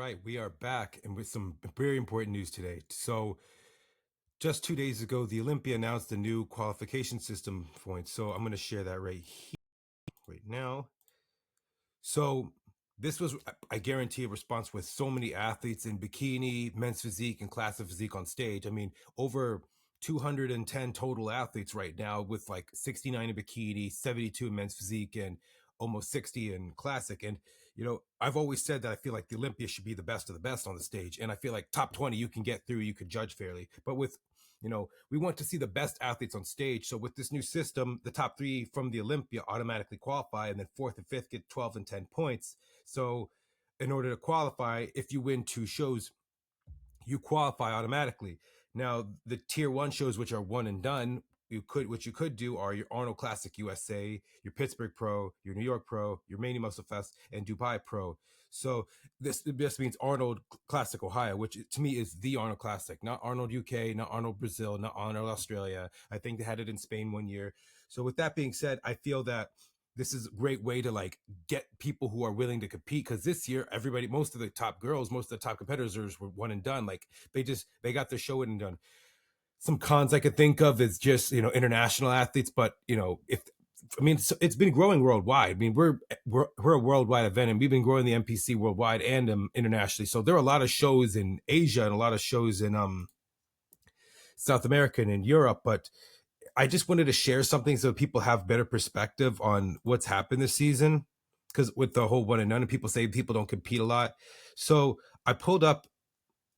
right, we are back and with some very important news today. So, just 2 days ago, the Olympia announced a new qualification system point. So, I'm going to share that right here, right now. So, this was, I guarantee, a response with so many athletes in bikini, men's physique, and classic physique on stage. I mean, over 210 total athletes right now, with like 69 in bikini, 72 in men's physique, and almost 60 in classic. And I've always said that I feel like the Olympia should be the best of the best on the stage, and I feel like top 20 you can get through, you could judge fairly. But with we want to see the best athletes on stage. So with this new system, the top three from the Olympia automatically qualify, and then fourth and fifth get 12 and 10 points. So in order to qualify, if you win two shows, you qualify automatically. Now, the tier one shows, which are one and done, what you could do are your Arnold Classic USA, your Pittsburgh Pro, your New York Pro, your Mania Muscle Fest, and Dubai Pro. So this means Arnold Classic Ohio, which to me is the Arnold Classic, not Arnold UK, not Arnold Brazil, not Arnold Australia. I think they had it in Spain one year. So with that being said, I feel that this is a great way to like get people who are willing to compete, because this year most of the top girls, most of the top competitors were one and done. Like they got their show in and done. Some cons I could think of is just international athletes, but it's been growing worldwide. I mean, we're a worldwide event, and we've been growing the NPC worldwide and internationally. So there are a lot of shows in Asia and a lot of shows in South America and in Europe, but I just wanted to share something so people have better perspective on what's happened this season. Because with the whole one and done, people say people don't compete a lot. So I pulled up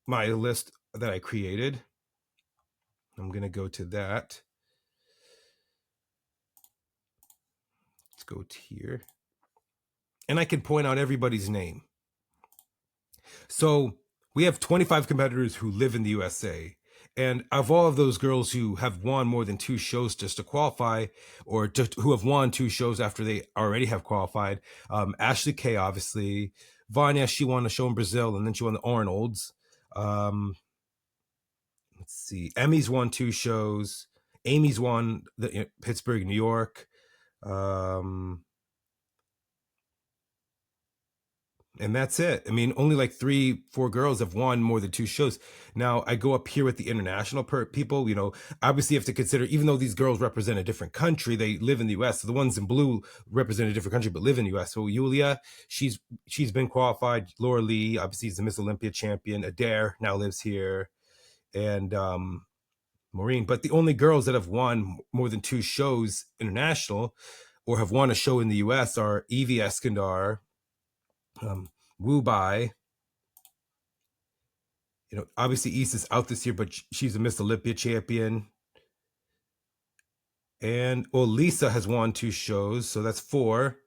my list that I created. I'm going to go to that. Let's go to here. And I can point out everybody's name. So we have 25 competitors who live in the USA. And of all of those girls who have won more than two shows just to qualify, or who have won two shows after they already have qualified, Ashley Kay, obviously, Vanya, she won a show in Brazil, and then she won the Arnold's. Let's see, Emmy's won two shows. Amy's won the Pittsburgh, New York. And that's it. I mean, only like 3-4 girls have won more than two shows. Now, I go up here with the international people. Obviously you have to consider, even though these girls represent a different country, they live in the U.S. So the ones in blue represent a different country, but live in the U.S. So Yulia, she's been qualified. Laura Lee, obviously, is the Miss Olympia champion. Adair now lives here. And Maureen. But the only girls that have won more than two shows international or have won a show in the U.S. are Evie Eskandar, Wu Bai. Obviously East is out this year, but she's a Miss Olympia champion. And Lisa has won two shows, so that's 4.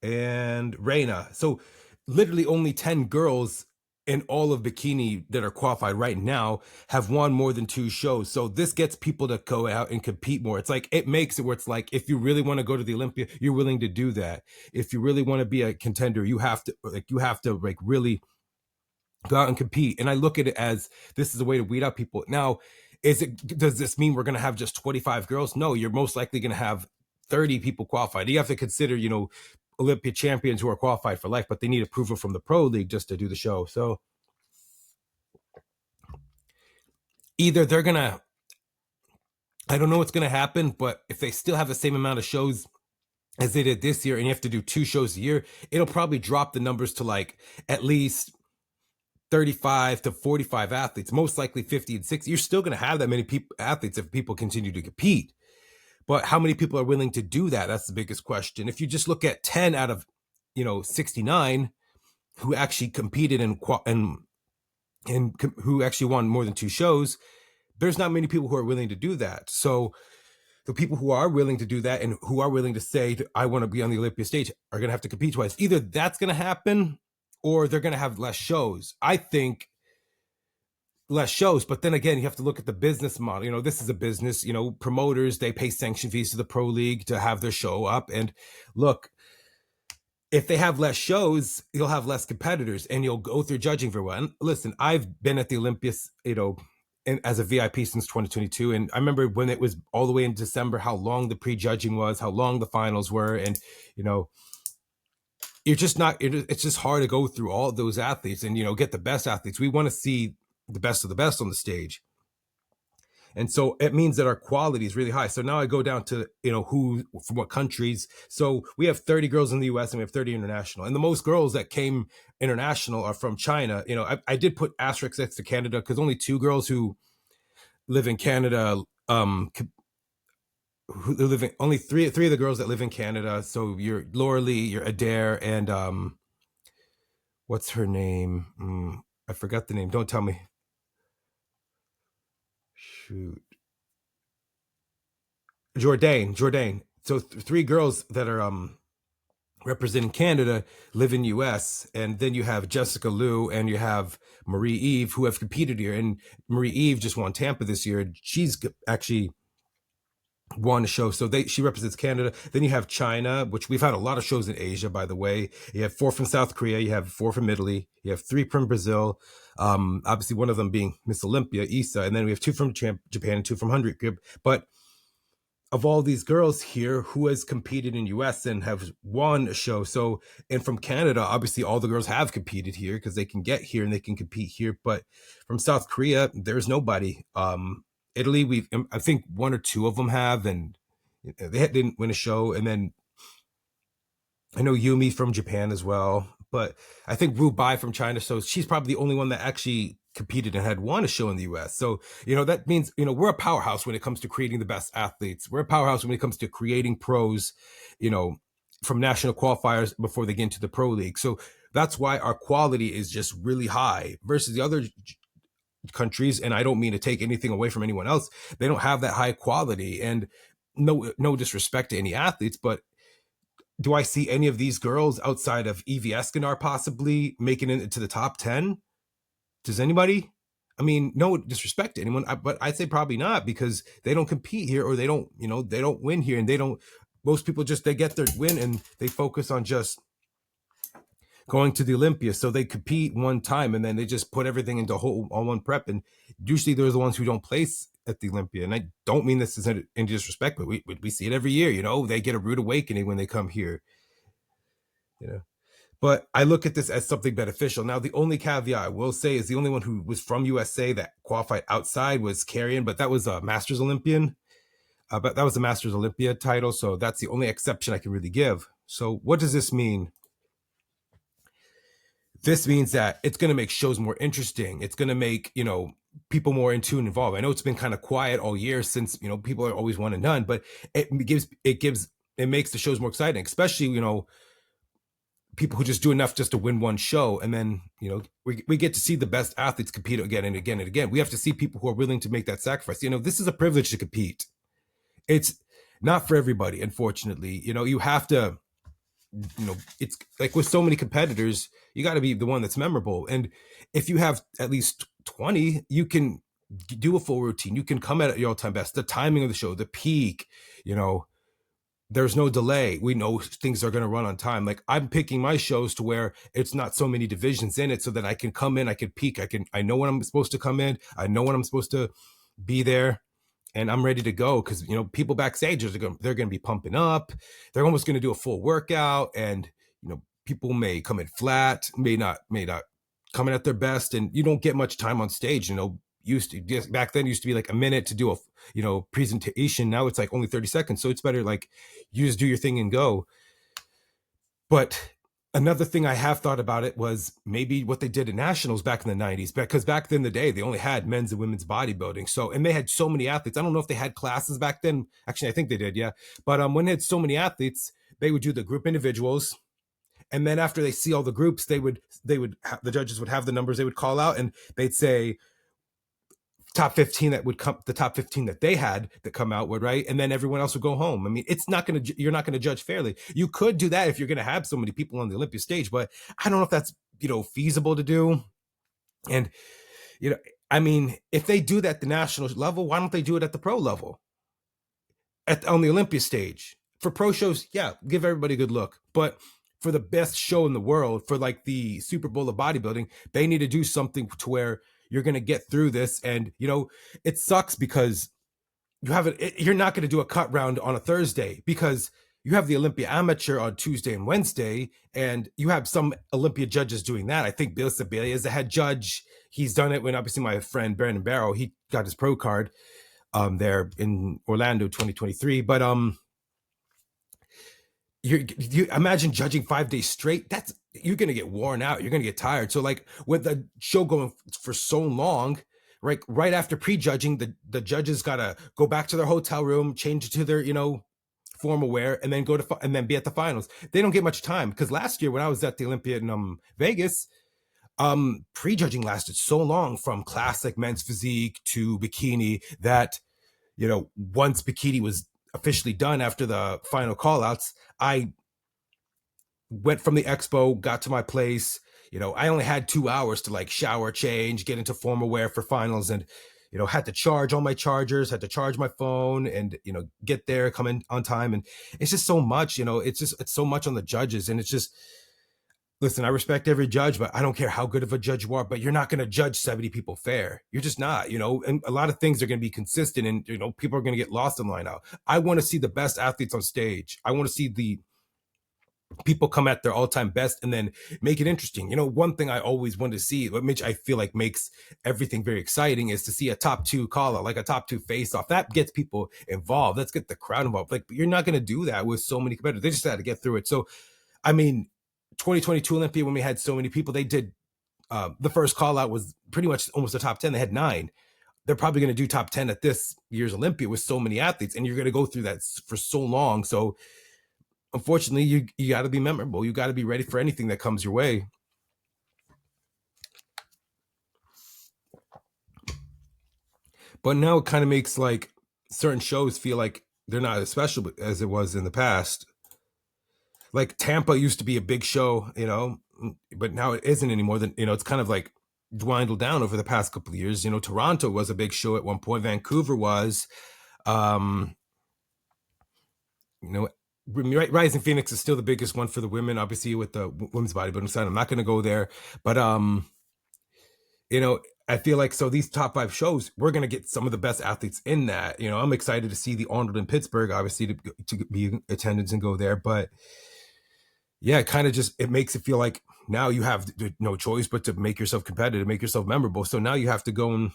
And Reina. So literally only 10 girls in all of bikini that are qualified right now have won more than two shows. So this gets people to go out and compete more. It's like, it makes it where it's like, if you really want to go to the Olympia, you're willing to do that. If you really want to be a contender, you have to really go out and compete. And I look at it as, this is a way to weed out people. Now, does this mean we're going to have just 25 girls? No, you're most likely going to have 30 people qualified. You have to consider, Olympia champions who are qualified for life, but they need approval from the pro league just to do the show. So either they're gonna, I don't know what's gonna happen, but if they still have the same amount of shows as they did this year, and you have to do 2 shows a year, it'll probably drop the numbers to like at least 35 to 45 athletes, most likely 50 and 60. You're still gonna have that many athletes if people continue to compete. But how many people are willing to do that? That's the biggest question. If you just look at 10 out of 69 who actually competed and who actually won more than 2 shows, there's not many people who are willing to do that. So the people who are willing to do that and who are willing to say, I want to be on the Olympia stage, are going to have to compete twice. Either that's going to happen or they're going to have less shows. I think less shows, but then again, you have to look at the business model. This is a business. Promoters, they pay sanction fees to the pro league to have their show up. And look, if they have less shows, you'll have less competitors, and you'll go through judging very well. And listen, I've been at the Olympia, as a VIP since 2022, and I remember when it was all the way in December, how long the pre-judging was, how long the finals were, and you're just not, it's just hard to go through all of those athletes and, get the best athletes. We want to see the best of the best on the stage. And so it means that our quality is really high. So now I go down to, who from what countries. So we have 30 girls in the US and we have 30 international. And the most girls that came international are from China. I did put asterisks next to Canada because only 2 girls who live in Canada, only three of the girls that live in Canada. So you're Laura Lee, you're Adair, and what's her name? I forgot the name. Don't tell me. Shoot. Jourdain. So 3 girls that are representing Canada live in US, and then you have Jessica Liu and you have Marie Eve who have competed here, and Marie Eve just won Tampa this year. She's actually won a show, so she represents Canada. Then you have China, which we've had a lot of shows in Asia, by the way. You have 4 from South Korea, you have 4 from Italy, you have 3 from Brazil, obviously one of them being Miss Olympia, Isa, and then we have 2 from Japan and 2 from Hungary. But of all these girls here, who has competed in US and have won a show? So, and from Canada, obviously all the girls have competed here because they can get here and they can compete here. But from South Korea, there's nobody. Italy, I think 1 or 2 of them have, and they didn't win a show. And then I know Yumi from Japan as well, but I think Wu Bai from China. So she's probably the only one that actually competed and had won a show in the US. So, that means, we're a powerhouse when it comes to creating the best athletes. We're a powerhouse when it comes to creating pros, from national qualifiers before they get into the pro league. So that's why our quality is just really high versus the other countries. And I don't mean to take anything away from anyone else. They don't have that high quality, and no disrespect to any athletes, but do I see any of these girls outside of Evie Escobar possibly making it into the top 10? Does anybody? I mean, no disrespect to anyone, but I'd say probably not, because they don't compete here, or they don't win here, and most people they get their win and they focus on just going to the Olympia. So they compete one time and then they just put everything into all one prep. And usually they're the ones who don't place at the Olympia. And I don't mean this as any disrespect, but we see it every year. They get a rude awakening when they come here. But I look at this as something beneficial. Now, the only caveat I will say is the only one who was from USA that qualified outside was Carrion, but that was a Masters Olympian. But that was a Masters Olympia title. So that's the only exception I can really give. So what does this mean? This means that it's going to make shows more interesting. It's going to make, people more in tune and involved. I know it's been kind of quiet all year since, people are always one and done, but it makes the shows more exciting, especially, people who just do enough just to win one show. And then, we get to see the best athletes compete again and again and again. We have to see people who are willing to make that sacrifice. This is a privilege to compete. It's not for everybody, unfortunately. You have to, it's like with so many competitors, you got to be the one that's memorable. And if you have at least 20, you can do a full routine. You can come at your all-time best. The timing of the show, the peak, there's no delay. We know things are going to run on time. Like, I'm picking my shows to where it's not so many divisions in it, so that I can come in, I can peak, I know when I'm supposed to come in, I know when I'm supposed to be there, and I'm ready to go. Because people backstage they're going to be pumping up. They're almost going to do a full workout, and people may come in flat, may not come in at their best, and you don't get much time on stage. Back then used to be like a minute to do a presentation. Now it's like only 30 seconds. So it's better, like, you just do your thing and go. But another thing I have thought about it was maybe what they did at nationals back in the 90s, because back then in the day, they only had men's and women's bodybuilding. So, and they had so many athletes. I don't know if they had classes back then. Actually, I think they did. Yeah. But when they had so many athletes, they would do the group individuals. And then after they see all the groups, the judges would have the numbers they would call out, and they'd say, top 15 that would come, the top 15 that they had that come out would, right? And then everyone else would go home. I mean, you're not going to judge fairly. You could do that if you're going to have so many people on the Olympia stage, but I don't know if that's, feasible to do. And, I mean, if they do that at the national level, why don't they do it at the pro level? On the Olympia stage. For pro shows, yeah, give everybody a good look. But for the best show in the world, for like the Super Bowl of bodybuilding, they need to do something to where you're going to get through this. And, it sucks because you're not going to do a cut round on a Thursday, because you have the Olympia Amateur on Tuesday and Wednesday, and you have some Olympia judges doing that. I think Bill Sibilia is the head judge. He's done it when obviously my friend Brandon Barrow, he got his pro card there in Orlando 2023. But you imagine judging 5 days straight. That's you're gonna get worn out. You're gonna get tired. So like with the show going for so long, right after prejudging, the judges gotta go back to their hotel room, change to their formal wear, and then and then be at the finals. They don't get much time because last year when I was at the Olympia in Vegas, prejudging lasted so long from classic men's physique to bikini that once bikini was officially done after the final callouts, I went from the expo, got to my place. I only had 2 hours to like shower, change, get into formal wear for finals, and had to charge all my chargers, had to charge my phone, and get there, come in on time. And it's just so much. It's so much on the judges, and it's just, listen, I respect every judge, but I don't care how good of a judge you are, but you're not going to judge 70 people fair. You're just not, and a lot of things are going to be consistent, and people are going to get lost in line out. I want to see the best athletes on stage. I want to see the people come at their all-time best and then make it interesting. One thing I always wanted to see, which I feel like makes everything very exciting, is to see a top 2 call out, like a top 2 face off. That gets people involved. Let's get the crowd involved. Like, you're not going to do that with so many competitors. They just had to get through it. So, I mean, 2022 Olympia, when we had so many people, they did the first call out was pretty much almost a top 10. They had 9. They're probably going to do top 10 at this year's Olympia with so many athletes, and you're going to go through that for so long. So unfortunately, you got to be memorable. You got to be ready for anything that comes your way. But now it kind of makes like certain shows feel like they're not as special as it was in the past. Like Tampa used to be a big show, but now it isn't anymore. It's kind of like dwindled down over the past couple of years. Toronto was a big show at one point. Vancouver was, Rising Phoenix is still the biggest one for the women, obviously with the women's bodybuilding side. I'm not going to go there, but I feel like, so these top 5 shows, we're going to get some of the best athletes in that. I'm excited to see the Arnold in Pittsburgh, obviously to be in attendance and go there. But yeah, it kind of just, it makes it feel like now you have no choice but to make yourself competitive, make yourself memorable. So now you have to go and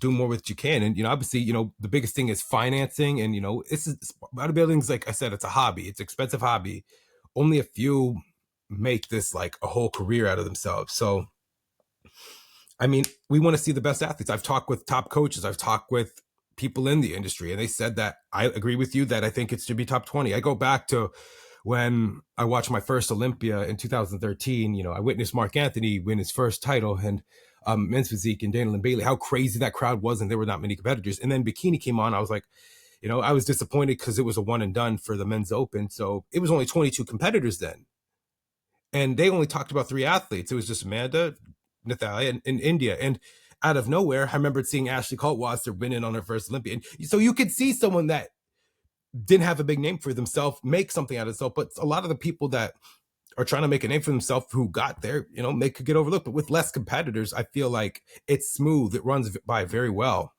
do more with what you can. And, obviously, the biggest thing is financing. And, bodybuilding's, like I said, it's a hobby. It's an expensive hobby. Only a few make this like a whole career out of themselves. So, I mean, we want to see the best athletes. I've talked with top coaches. I've talked with people in the industry, and they said that I agree with you that I think it should be top 20. I go back to when I watched my first Olympia in 2013. I witnessed Mark Anthony win his first title and men's physique, and Daniel and Bailey, how crazy that crowd was, and there were not many competitors. And then Bikini came on. I was like, I was disappointed because it was a one and done for the men's open. So it was only 22 competitors then. And they only talked about 3 athletes. It was just Amanda, Natalia, and India. And out of nowhere, I remembered seeing Ashley Kaltwasser winning on her first Olympia. And so you could see someone that didn't have a big name for themselves make something out of itself. But a lot of the people that are trying to make a name for themselves who got there, they could get overlooked. But with less competitors, I feel like it's smooth. It runs by very well.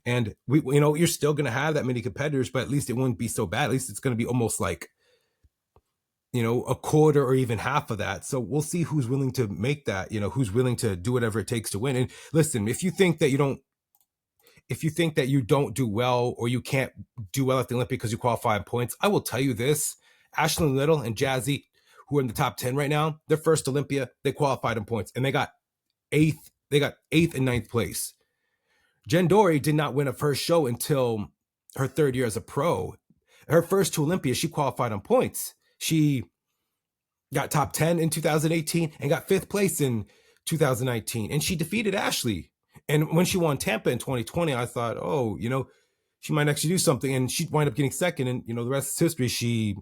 And you're still going to have that many competitors, but at least it won't be so bad. At least it's going to be almost like, a quarter or even half of that. So we'll see who's willing to make that, who's willing to do whatever it takes to win. And listen, if you think that you don't do well, or you can't do well at the Olympic because you qualify in points, I will tell you this: Ashlyn Little and Jazzy, who are in the top 10 right now, their first Olympia, they qualified in points, and they got 8th. They got 8th and 9th place. Jen Dory did not win a first show until her 3rd year as a pro. Her first 2 Olympias, she qualified on points. She got top 10 in 2018 and got 5th place in 2019. And she defeated Ashley. And when she won Tampa in 2020, I thought, oh, she might actually do something. And she'd wind up getting 2nd. And, the rest is history. She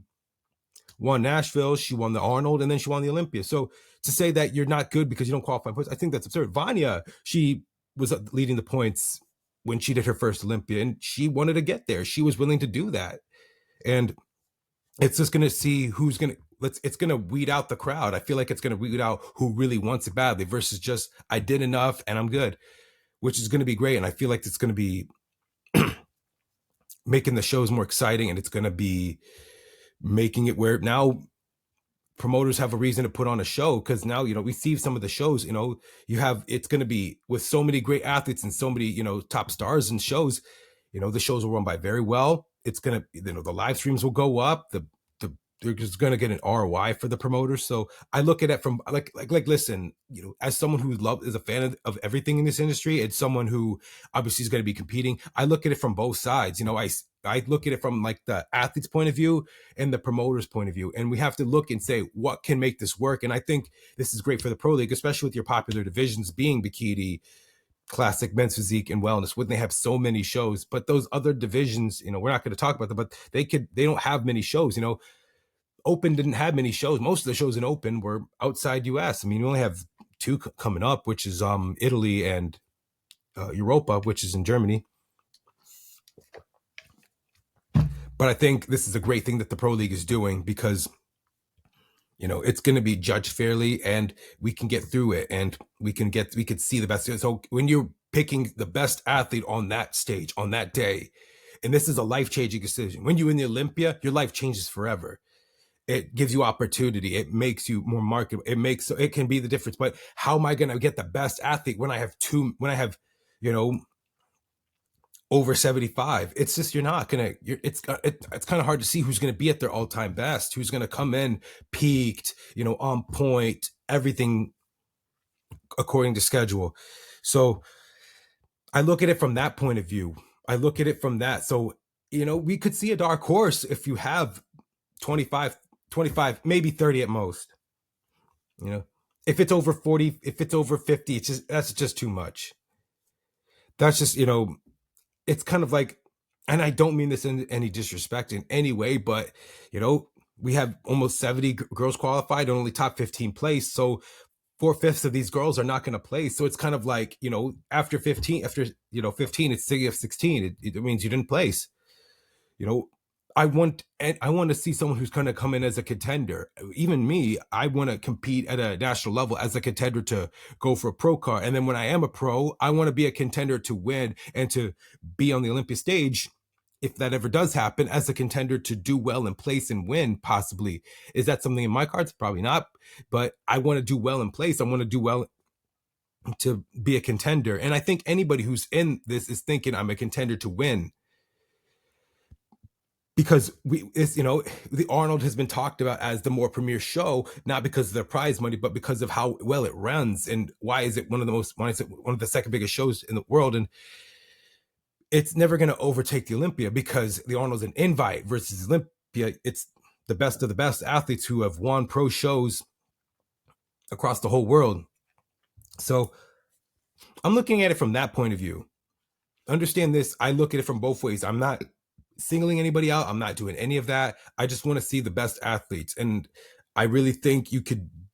won Nashville, she won the Arnold, and then she won the Olympia. So to say that you're not good because you don't qualify points, I think that's absurd. Vanya, she was leading the points when she did her first Olympia, and she wanted to get there. She was willing to do that. And it's just going to see who's going to, it's going to weed out the crowd. I feel like it's going to weed out who really wants it badly versus just, I did enough and I'm good, which is going to be great. And I feel like it's going to be making the shows more exciting, and it's going to be making it where now promoters have a reason to put on a show, because now, we see some of the shows, it's going to be with so many great athletes and so many, top stars and shows. The shows will run by very well. It's going to, the live streams will go up. They're just going to get an ROI for the promoters. So I look at it from like, listen, as someone who is a fan of everything in this industry, and someone who obviously is going to be competing, I look at it from both sides. I look at it from like the athlete's point of view and the promoter's point of view. And we have to look and say, what can make this work? And I think this is great for the pro league, especially with your popular divisions being bikini, classic, men's physique, and wellness, when they have so many shows. But those other divisions, we're not going to talk about them, but they don't have many shows. Open didn't have many shows. Most of the shows in Open were outside US. I mean, you only have two coming up, which is Italy and Europa, which is in Germany. But I think this is a great thing that the Pro League is doing, because it's going to be judged fairly, and we can get through it, and we can see the best. So when you're picking the best athlete on that stage on that day, and this is a life-changing decision. When you win the Olympia, your life changes forever. It gives you opportunity. It makes you more marketable. It can be the difference. But how am I going to get the best athlete when I have over 75? It's just, you're not going to, it's kind of hard to see who's going to be at their all-time best, who's going to come in peaked, on point, everything according to schedule. So I look at it from that point of view. I look at it from that. So, we could see a dark horse if you have 25, maybe 30 at most. If it's over 40, if it's over 50, that's just too much. That's just, it's kind of like, and I don't mean this in any disrespect in any way, but, we have almost 70 girls qualified and only top 15 place. So 4/5 of these girls are not going to play. So it's kind of like, after 15, it's 16, it means you didn't place. I want to see someone who's going to come in as a contender. Even me, I want to compete at a national level as a contender to go for a pro card. And then when I am a pro, I want to be a contender to win and to be on the Olympia stage, if that ever does happen, as a contender to do well and place and win, possibly. Is that something in my cards? Probably not. But I want to do well in place. I want to do well to be a contender. And I think anybody who's in this is thinking I'm a contender to win. Because the Arnold has been talked about as the more premier show, not because of the prize money, but because of how well it runs, and why is it one of the second biggest shows in the world. And it's never going to overtake the Olympia, because the Arnold's an invite versus Olympia. It's the best of the best athletes who have won pro shows across the whole world. So I'm looking at it from that point of view. Understand this. I look at it from both ways. I'm not singling anybody out. I'm not doing any of that. I just want to see the best athletes. And I really think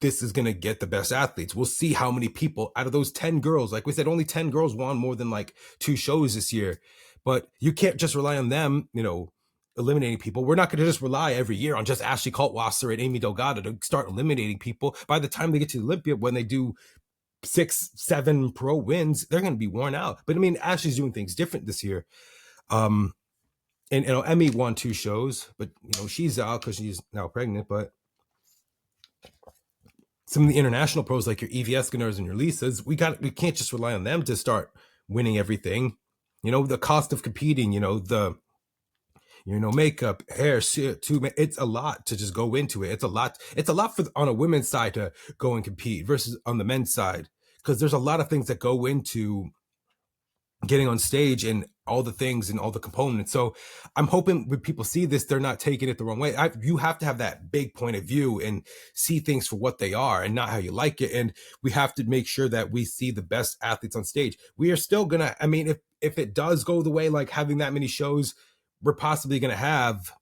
this is going to get the best athletes. We'll see how many people out of those 10 girls, like we said, only 10 girls won more than like 2 shows this year, but you can't just rely on them, eliminating people. We're not going to just rely every year on just Ashley Kaltwasser and Amy Delgado to start eliminating people. By the time they get to the Olympia, when they do 6, 7 pro wins, they're going to be worn out. But I mean, Ashley's doing things different this year. And Emmy won 2 shows, but she's out because she's now pregnant. But some of the international pros, like your Evie Eskinars and your Lisas, we can't just rely on them to start winning everything. The cost of competing, the makeup, hair, it's a lot to just go into it. It's a lot on a women's side to go and compete versus on the men's side, because there's a lot of things that go into getting on stage and all the things and all the components. So I'm hoping when people see this, they're not taking it the wrong way. You have to have that big point of view and see things for what they are and not how you like it. And we have to make sure that we see the best athletes on stage. We are still gonna, if it does go the way, like having that many shows, we're possibly gonna have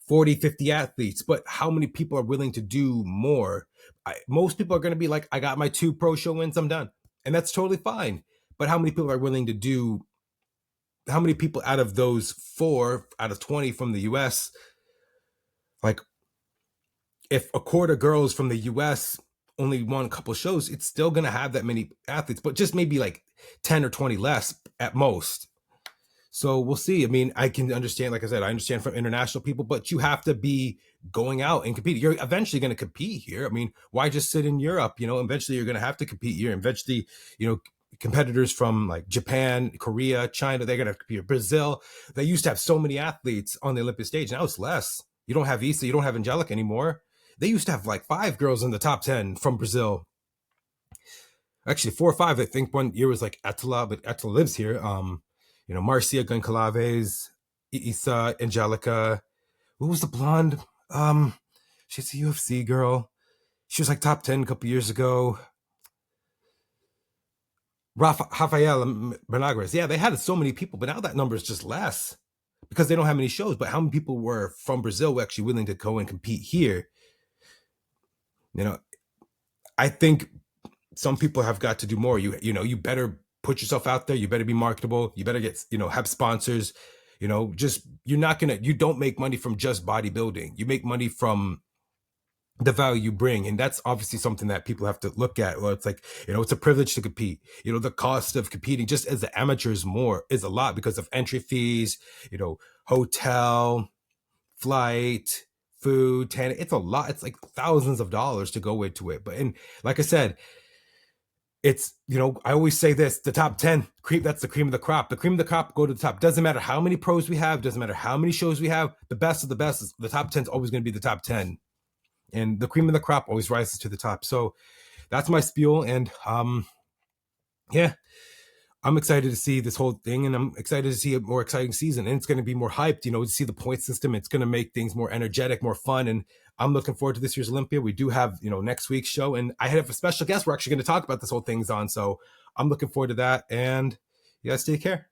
40, 50 athletes, but how many people are willing to do more? Most people are going to be like, I got my 2 pro show wins, I'm done. And that's totally fine. But how many people are willing to do, how many people out of those 4 out of 20 from the US, like if a quarter girls from the US only won a couple shows, it's still going to have that many athletes, but just maybe like 10 or 20 less at most. So we'll see. I mean, I can understand, like I said, I understand from international people, but you have to be going out and compete. You're eventually going to compete here. I mean, why just sit in Europe? You know, eventually you're going to have to compete here. Eventually, you know, competitors from like Japan, Korea, China, they're going to compete. Brazil, they used to have so many athletes on the Olympic stage. Now it's less. You don't have Issa, you don't have Angelica anymore. They used to have like 5 girls in the top 10 from Brazil. Actually 4 or 5. I think one year was like Attila, but Attila lives here. You know, Marcia Goncalves, Issa, Angelica. Who was the blonde? She's a UFC girl. She was like top 10 a couple years ago. Rafaela Benagres. Yeah, they had so many people, but now that number is just less because they don't have many shows. But how many people were from Brazil were actually willing to go and compete here? You know, I think some people have got to do more. You know, you better put yourself out there. You better be marketable. You better get, you know, have sponsors. You know, just you don't make money from just bodybuilding. You make money from the value you bring, and that's obviously something that people have to look at. Well, it's like, you know, it's a privilege to compete. You know, the cost of competing just as the amateurs is a lot because of entry fees, you know, hotel, flight, food, tan. It's a lot. It's like thousands of dollars to go into it. But, and like I said, it's, you know, I always say this, the top 10 that's the cream of the crop. The cream of the crop go to the top. Doesn't matter how many pros we have, doesn't matter how many shows we have. The best of the best is the top 10 is always going to be the top 10. And the cream of the crop always rises to the top. So that's my spiel. And yeah, I'm excited to see this whole thing, and I'm excited to see a more exciting season. And it's going to be more hyped, you know, to see the point system. It's going to make things more energetic, more fun. And I'm looking forward to this year's Olympia. We do have, you know, next week's show, and I have a special guest we're actually going to talk about this whole thing's on. So I'm looking forward to that. And you guys take care.